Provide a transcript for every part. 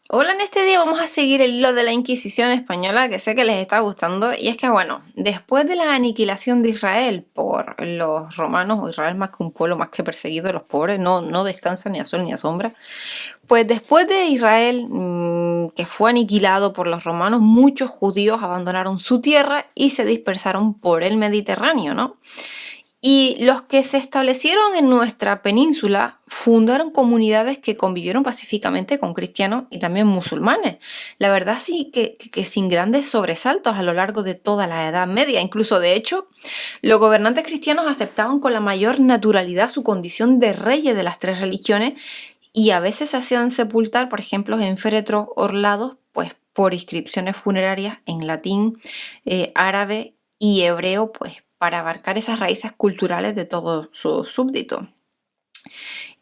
Hola, en este día vamos a seguir el hilo de la Inquisición española que sé que les está gustando y es que bueno, después de la aniquilación de Israel por los romanos, o Israel más que un pueblo más que perseguido, los pobres no descansan ni a sol ni a sombra, pues después de Israel que fue aniquilado por los romanos, muchos judíos abandonaron su tierra y se dispersaron por el Mediterráneo, ¿no? Y los que se establecieron en nuestra península fundaron comunidades que convivieron pacíficamente con cristianos y también musulmanes. La verdad sí que sin grandes sobresaltos a lo largo de toda la Edad Media. Incluso de hecho, los gobernantes cristianos aceptaban con la mayor naturalidad su condición de reyes de las tres religiones y a veces se hacían sepultar, por ejemplo, en féretros orlados, pues por inscripciones funerarias en latín, árabe y hebreo, pues para abarcar esas raíces culturales de todos sus súbditos.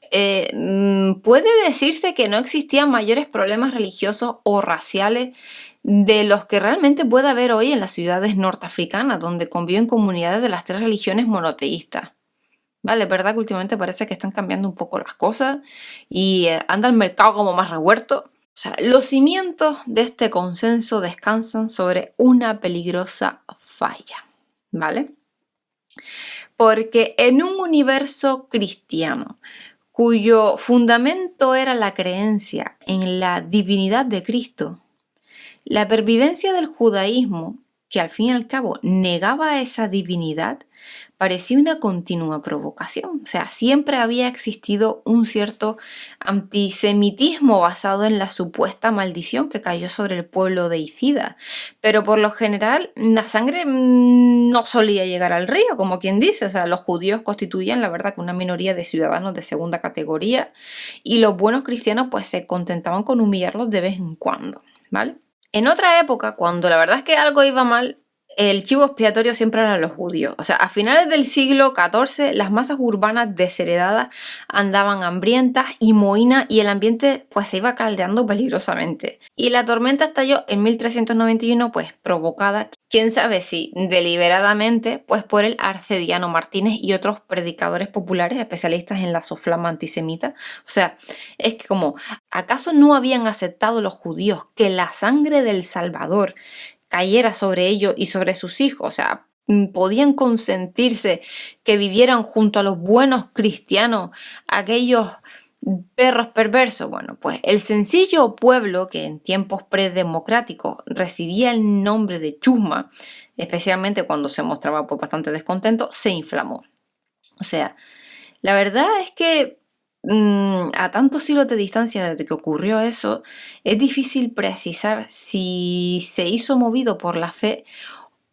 Puede decirse que no existían mayores problemas religiosos o raciales de los que realmente puede haber hoy en las ciudades norteafricanas, donde conviven comunidades de las tres religiones monoteístas. Vale, es verdad que últimamente parece que están cambiando un poco las cosas y anda el mercado como más revuelto. O sea, los cimientos de este consenso descansan sobre una peligrosa falla, ¿vale? Porque en un universo cristiano, cuyo fundamento era la creencia en la divinidad de Cristo, la pervivencia del judaísmo, que al fin y al cabo negaba esa divinidad, parecía una continua provocación. O sea, siempre había existido un cierto antisemitismo basado en la supuesta maldición que cayó sobre el pueblo de Icida. Pero por lo general, la sangre no solía llegar al río, como quien dice. O sea, los judíos constituían, la verdad, que una minoría de ciudadanos de segunda categoría y los buenos cristianos pues se contentaban con humillarlos de vez en cuando, ¿vale? En otra época, cuando la verdad es que algo iba mal, el chivo expiatorio siempre eran los judíos. O sea, a finales del siglo XIV, las masas urbanas desheredadas andaban hambrientas y mohínas y el ambiente pues se iba caldeando peligrosamente. Y la tormenta estalló en 1391, pues provocada, quién sabe si deliberadamente, pues por el Arcediano Martínez y otros predicadores populares especialistas en la soflama antisemita. O sea, es que como, ¿acaso no habían aceptado los judíos que la sangre del Salvador cayera sobre ellos y sobre sus hijos? O sea, podían consentirse que vivieran junto a los buenos cristianos, aquellos perros perversos. Bueno, pues el sencillo pueblo que en tiempos predemocráticos recibía el nombre de chusma, especialmente cuando se mostraba pues, bastante descontento, se inflamó. O sea, la verdad es que a tantos siglos de distancia desde que ocurrió eso, es difícil precisar si se hizo movido por la fe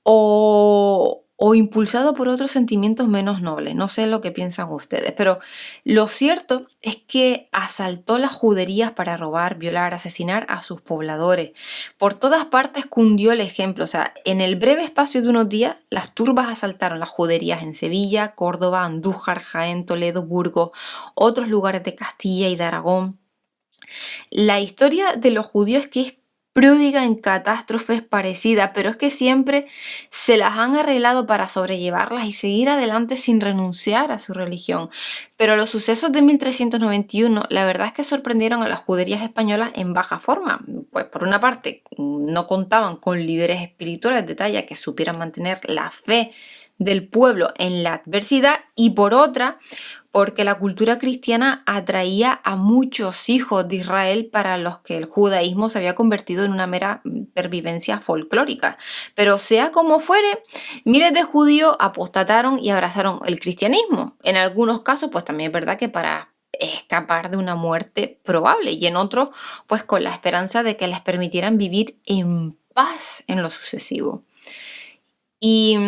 o impulsado por otros sentimientos menos nobles. No sé lo que piensan ustedes, pero lo cierto es que asaltó las juderías para robar, violar, asesinar a sus pobladores. Por todas partes cundió el ejemplo. O sea, en el breve espacio de unos días, las turbas asaltaron las juderías en Sevilla, Córdoba, Andújar, Jaén, Toledo, Burgos, otros lugares de Castilla y de Aragón. La historia de los judíos que es pródiga en catástrofes parecidas, pero es que siempre se las han arreglado para sobrellevarlas y seguir adelante sin renunciar a su religión. Pero los sucesos de 1391, la verdad es que sorprendieron a las juderías españolas en baja forma. Pues por una parte, no contaban con líderes espirituales de talla que supieran mantener la fe del pueblo en la adversidad y por otra, porque la cultura cristiana atraía a muchos hijos de Israel para los que el judaísmo se había convertido en una mera pervivencia folclórica. Pero sea como fuere, miles de judíos apostataron y abrazaron el cristianismo. En algunos casos, pues también es verdad que para escapar de una muerte probable y en otros, pues con la esperanza de que les permitieran vivir en paz en lo sucesivo. Y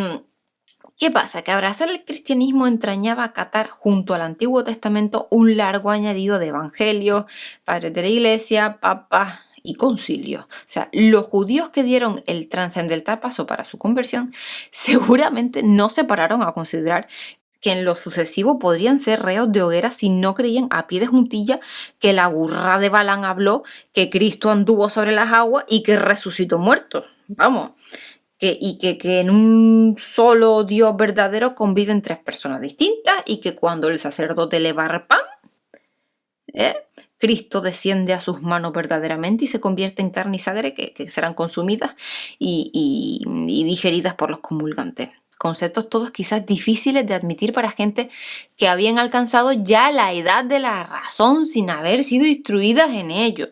¿qué pasa? Que abrazar el cristianismo entrañaba acatar junto al Antiguo Testamento un largo añadido de evangelios, padres de la iglesia, papas y concilios. O sea, los judíos que dieron el trascendental paso para su conversión seguramente no se pararon a considerar que en lo sucesivo podrían ser reos de hoguera si no creían a pie de juntilla que la burra de Balán habló, que Cristo anduvo sobre las aguas y que resucitó muertos. Vamos, que en un solo Dios verdadero conviven tres personas distintas y que cuando el sacerdote le barre pan, ¿eh? Cristo desciende a sus manos verdaderamente y se convierte en carne y sangre que serán consumidas y digeridas por los comulgantes. Conceptos todos quizás difíciles de admitir para gente que habían alcanzado ya la edad de la razón sin haber sido instruidas en ello.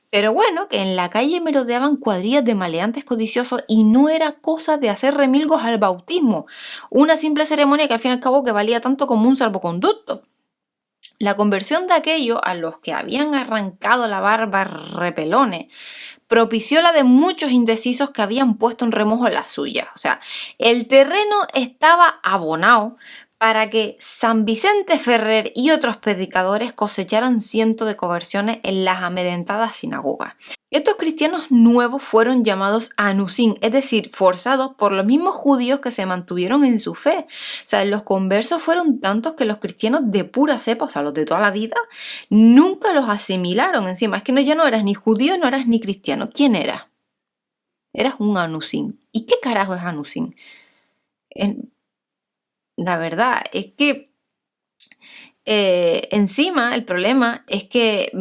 Pero bueno, que en la calle merodeaban cuadrillas de maleantes codiciosos y no era cosa de hacer remilgos al bautismo, una simple ceremonia que al fin y al cabo que valía tanto como un salvoconducto. La conversión de aquellos a los que habían arrancado la barba repelones propició la de muchos indecisos que habían puesto en remojo la suya. O sea, el terreno estaba abonado para que San Vicente Ferrer y otros predicadores cosecharan cientos de conversiones en las amedrentadas sinagogas. Estos cristianos nuevos fueron llamados anusín, es decir, forzados por los mismos judíos que se mantuvieron en su fe. O sea, los conversos fueron tantos que los cristianos de pura cepa, o sea, los de toda la vida, nunca los asimilaron encima. Es que ya no eras ni judío, no eras ni cristiano. ¿Quién eras? Eras un anusín. ¿Y qué carajo es anusín? La verdad es que encima el problema es que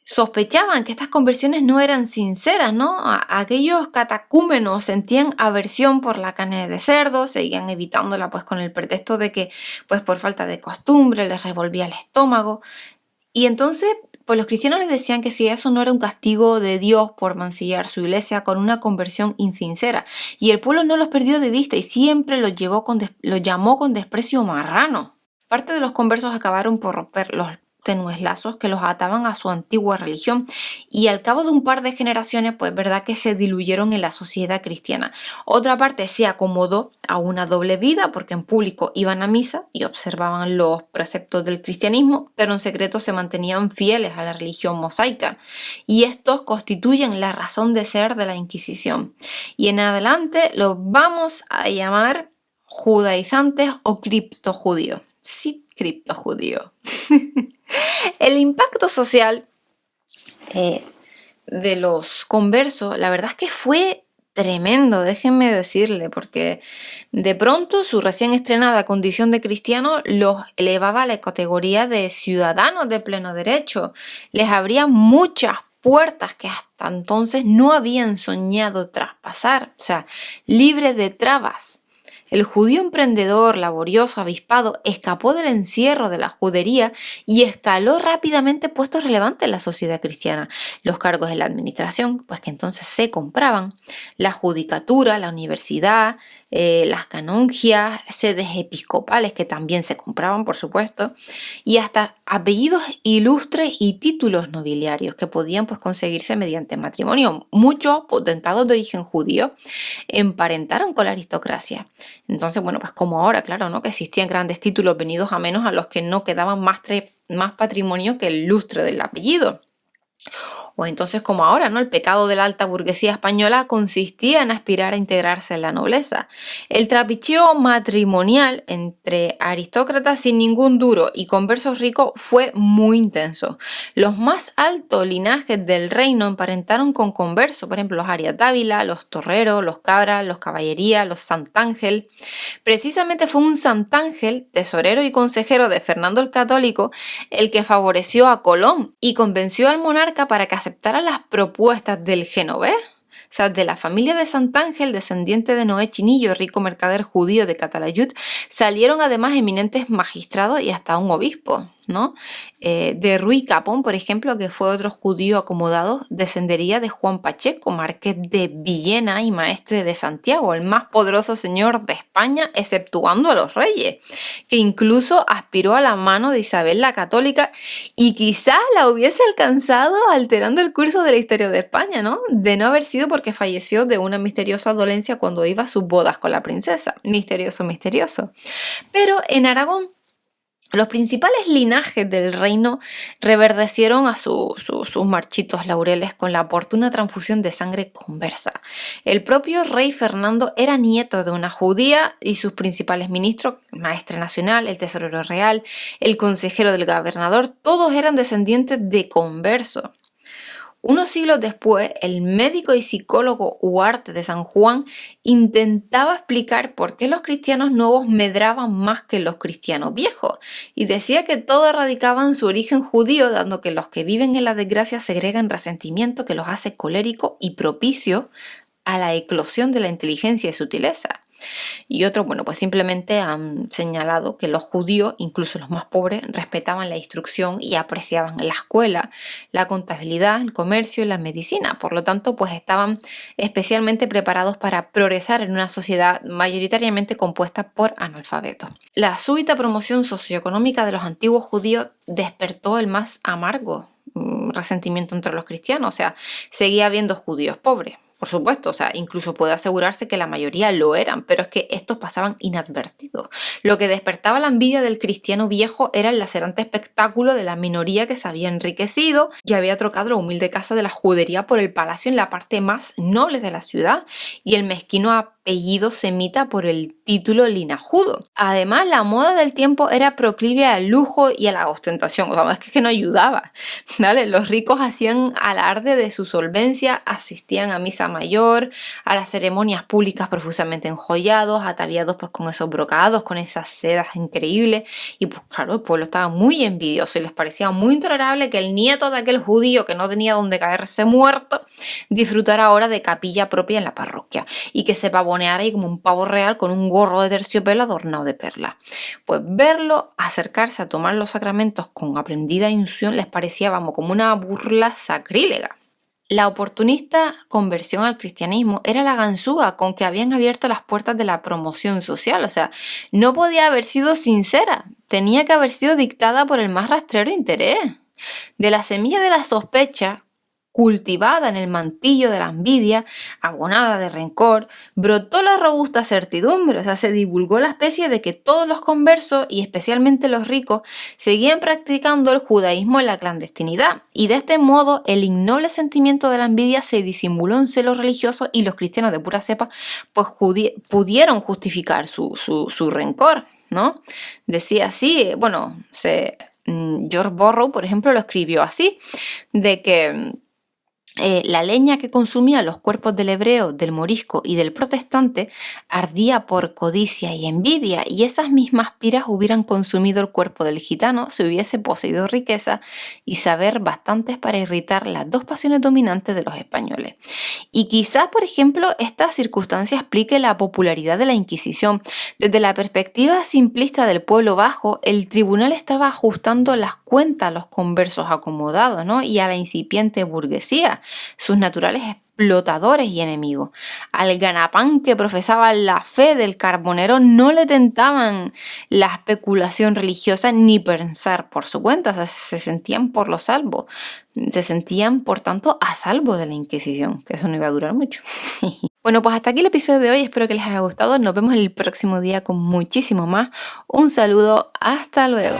sospechaban que estas conversiones no eran sinceras, ¿no? Aquellos catacúmenos sentían aversión por la carne de cerdo, seguían evitándola pues con el pretexto de que pues por falta de costumbre les revolvía el estómago. Y entonces pues los cristianos les decían que si eso no era un castigo de Dios por mancillar su iglesia con una conversión insincera. Y el pueblo no los perdió de vista y siempre los llamó con desprecio marrano. Parte de los conversos acabaron por romper los tenues lazos que los ataban a su antigua religión y al cabo de un par de generaciones pues verdad que se diluyeron en la sociedad cristiana. Otra parte se acomodó a una doble vida porque en público iban a misa y observaban los preceptos del cristianismo, pero en secreto se mantenían fieles a la religión mosaica y estos constituyen la razón de ser de la Inquisición y en adelante los vamos a llamar judaizantes o criptojudíos. Sí, criptojudío. El impacto social de los conversos, la verdad es que fue tremendo, déjenme decirle, porque de pronto su recién estrenada condición de cristiano los elevaba a la categoría de ciudadanos de pleno derecho. Les abría muchas puertas que hasta entonces no habían soñado traspasar, o sea, libre de trabas. El judío emprendedor, laborioso, avispado, escapó del encierro de la judería y escaló rápidamente puestos relevantes en la sociedad cristiana. Los cargos en la administración, pues que entonces se compraban, la judicatura, la universidad, las canongias, sedes episcopales que también se compraban, por supuesto, y hasta apellidos ilustres y títulos nobiliarios que podían pues conseguirse mediante matrimonio. Muchos potentados de origen judío emparentaron con la aristocracia. Entonces, bueno, pues como ahora, claro, ¿no? Que existían grandes títulos venidos a menos a los que no quedaban más patrimonio que el lustre del apellido. O entonces como ahora, ¿no? El pecado de la alta burguesía española consistía en aspirar a integrarse en la nobleza. El trapicheo matrimonial entre aristócratas sin ningún duro y conversos ricos fue muy intenso. Los más altos linajes del reino emparentaron con conversos, por ejemplo, los Arias Dávila, los Torreros, los Cabras, los Caballería, los Santángel. Precisamente fue un Santángel, tesorero y consejero de Fernando el Católico, el que favoreció a Colón y convenció al monarca para que aceptara las propuestas del genovés. O sea, de la familia de Santángel, descendiente de Noé Chinillo, rico mercader judío de Calatayud, salieron además eminentes magistrados y hasta un obispo, ¿no? De Ruy Capón, por ejemplo, que fue otro judío acomodado, descendería de Juan Pacheco, marqués de Villena y maestre de Santiago, el más poderoso señor de España, exceptuando a los reyes, que incluso aspiró a la mano de Isabel la Católica y quizás la hubiese alcanzado alterando el curso de la historia de España, ¿no? De no haber sido porque falleció de una misteriosa dolencia cuando iba a sus bodas con la princesa. Misterioso, misterioso. Pero en Aragón, los principales linajes del reino reverdecieron a sus marchitos laureles con la oportuna transfusión de sangre conversa. El propio rey Fernando era nieto de una judía y sus principales ministros, el maestre nacional, el tesorero real, el consejero del gobernador, todos eran descendientes de conversos. Unos siglos después, el médico y psicólogo Huarte de San Juan intentaba explicar por qué los cristianos nuevos medraban más que los cristianos viejos y decía que todo radicaba en su origen judío, dando que los que viven en la desgracia segregan resentimiento que los hace coléricos y propicios a la eclosión de la inteligencia y sutileza. Y otros, bueno, pues simplemente han señalado que los judíos, incluso los más pobres, respetaban la instrucción y apreciaban la escuela, la contabilidad, el comercio y la medicina. Por lo tanto, pues estaban especialmente preparados para progresar en una sociedad mayoritariamente compuesta por analfabetos. La súbita promoción socioeconómica de los antiguos judíos despertó el más amargo resentimiento entre los cristianos. O sea, seguía habiendo judíos pobres, por supuesto, o sea, incluso puede asegurarse que la mayoría lo eran, pero es que estos pasaban inadvertidos. Lo que despertaba la envidia del cristiano viejo era el lacerante espectáculo de la minoría que se había enriquecido y había trocado la humilde casa de la judería por el palacio en la parte más noble de la ciudad y el mezquino apellido semita por el título linajudo. Además, la moda del tiempo era proclive al lujo y a la ostentación, o sea, es que no ayudaba, ¿vale? Los ricos hacían alarde de su solvencia, asistían a misa mayor, a las ceremonias públicas profusamente enjollados, ataviados pues con esos brocados, con esas sedas increíbles, y pues claro, el pueblo estaba muy envidioso y les parecía muy intolerable que el nieto de aquel judío que no tenía donde caerse muerto disfrutara ahora de capilla propia en la parroquia y que se pavoneara ahí como un pavo real con un gorro de terciopelo adornado de perlas. Pues verlo acercarse a tomar los sacramentos con aprendida unción les parecía, vamos, como una burla sacrílega. La oportunista conversión al cristianismo era la ganzúa con que habían abierto las puertas de la promoción social, o sea, no podía haber sido sincera, tenía que haber sido dictada por el más rastrero interés. De la semilla de la sospecha, cultivada en el mantillo de la envidia, abonada de rencor, brotó la robusta certidumbre, o sea, se divulgó la especie de que todos los conversos, y especialmente los ricos, seguían practicando el judaísmo en la clandestinidad, y de este modo el ignoble sentimiento de la envidia se disimuló en celos religiosos y los cristianos de pura cepa pues pudieron justificar su rencor, ¿no? Decía así, bueno, George Borrow, por ejemplo, lo escribió así, de que la leña que consumía los cuerpos del hebreo, del morisco y del protestante ardía por codicia y envidia, y esas mismas piras hubieran consumido el cuerpo del gitano si hubiese poseído riqueza y saber bastantes para irritar las dos pasiones dominantes de los españoles. Y quizás, por ejemplo, esta circunstancia explique la popularidad de la Inquisición. Desde la perspectiva simplista del pueblo bajo, el tribunal estaba ajustando las cuentas a los conversos acomodados, ¿no? Y a la incipiente burguesía, sus naturales explotadores y enemigos. Al ganapán que profesaba la fe del carbonero no le tentaban la especulación religiosa ni pensar por su cuenta, o sea, se sentían por los salvos, se sentían por tanto a salvo de la Inquisición, que eso no iba a durar mucho. Bueno, pues hasta aquí el episodio de hoy, espero que les haya gustado, nos vemos el próximo día con muchísimo más. Un saludo, hasta luego.